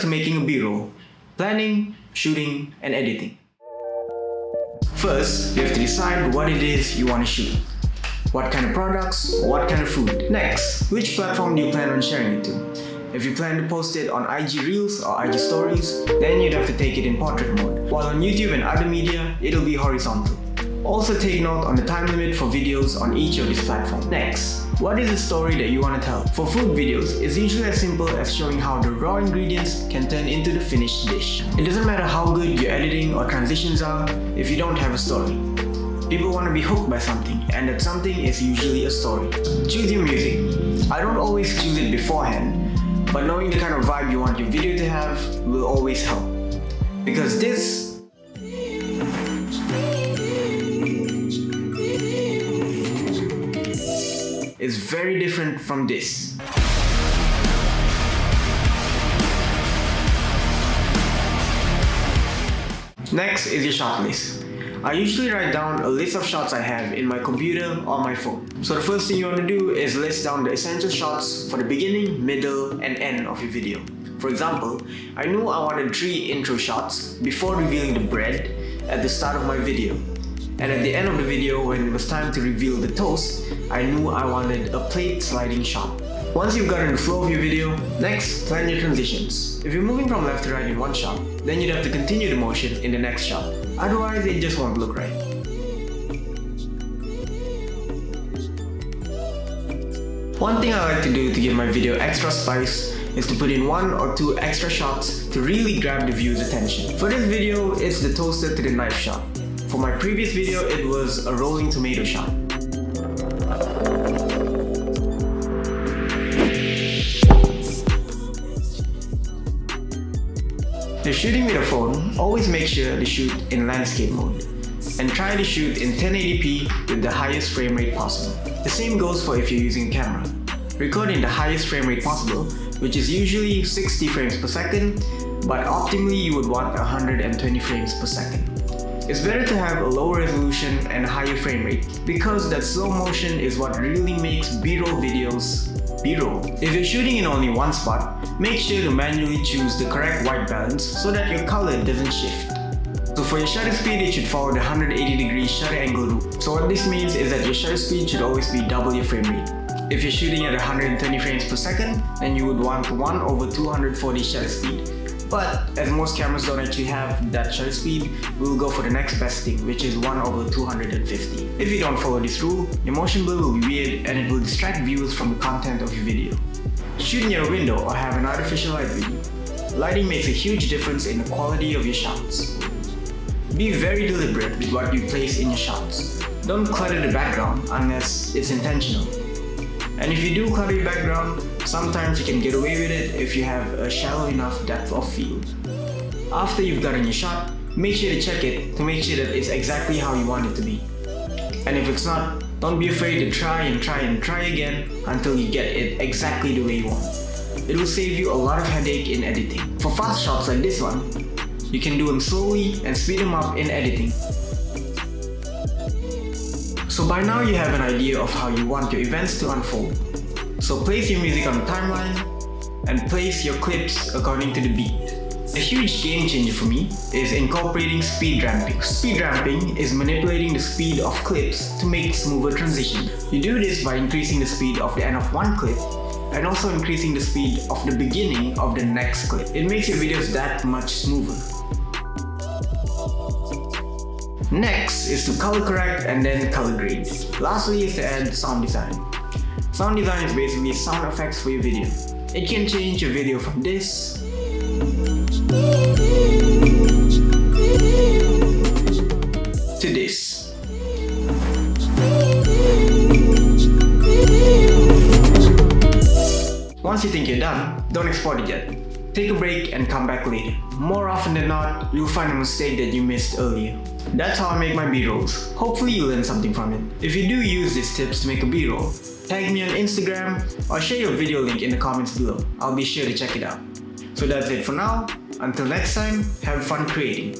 to making a B-roll: planning, shooting, and editing. First, you have to decide what it is you want to shoot. What kind of products, what kind of food. Next, which platform do you plan on sharing it to? If you plan to post it on IG Reels or IG Stories, then you'd have to take it in portrait mode. While on YouTube and other media, it'll be horizontal. Also take note on the time limit for videos on each of these platforms. Next, what is the story that you want to tell? For food videos, it's usually as simple as showing how the raw ingredients can turn into the finished dish. It doesn't matter how good your editing or transitions are if you don't have a story. People want to be hooked by something, and that something is usually a story. Choose your music. I don't always choose it beforehand, but knowing the kind of vibe you want your video to have will always help. Because this is very different from this. Next is your shot list. I usually write down a list of shots I have in my computer or my phone. So the first thing you want to do is list down the essential shots for the beginning, middle, and end of your video. For example, I knew I wanted 3 intro shots before revealing the bread at the start of my video. And at the end of the video, when it was time to reveal the toast, I knew I wanted a plate sliding shot. Once you've gotten the flow of your video, next, plan your transitions. If you're moving from left to right in one shot, then you'd have to continue the motion in the next shot. Otherwise, it just won't look right. One thing I like to do to give my video extra spice is to put in 1 or 2 extra shots to really grab the viewer's attention. For this video, it's the toaster to the knife shot. For my previous video, it was a rolling tomato shot. If shooting with a phone, always make sure to shoot in landscape mode and try to shoot in 1080p with the highest frame rate possible. The same goes for if you're using a camera. Record in the highest frame rate possible, which is usually 60 frames per second, but optimally you would want 120 frames per second. It's better to have a lower resolution and a higher frame rate because that slow motion is what really makes B-roll videos B-roll. If you're shooting in only one spot, make sure to manually choose the correct white balance so that your color doesn't shift. So for your shutter speed, it should follow the 180-degree shutter angle rule. So what this means is that your shutter speed should always be double your frame rate. If you're shooting at 120 frames per second, then you would want 1/240 shutter speed. But as most cameras don't actually have that shutter speed, we'll go for the next best thing, which is 1/250. If you don't follow this rule, your motion blur will be weird and it will distract viewers from the content of your video. Shoot near a window or have an artificial light with you. Lighting makes a huge difference in the quality of your shots. Be very deliberate with what you place in your shots. Don't clutter the background unless it's intentional. And if you do clutter your background, sometimes you can get away with it if you have a shallow enough depth of field. After you've gotten your shot, make sure to check it to make sure that it's exactly how you want it to be. And if it's not, don't be afraid to try again until you get it exactly the way you want. It will save you a lot of headache in editing. For fast shots like this one, you can do them slowly and speed them up in editing. So by now you have an idea of how you want your events to unfold. So place your music on the timeline and place your clips according to the beat. A huge game changer for me is incorporating speed ramping. Speed ramping is manipulating the speed of clips to make smoother transition. You do this by increasing the speed of the end of one clip and also increasing the speed of the beginning of the next clip. It makes your videos that much smoother. Next is to color correct and then color grade. Lastly is to add sound design. Sound design is basically sound effects for your video. It can change your video from this to this. Once you think you're done, don't export it yet. Take a break and come back later. More often than not, you'll find a mistake that you missed earlier. That's how I make my B-rolls. Hopefully you learn something from it. If you do use these tips to make a B-roll, tag me on Instagram or share your video link in the comments below. I'll be sure to check it out. So that's it for now. Until next time, have fun creating.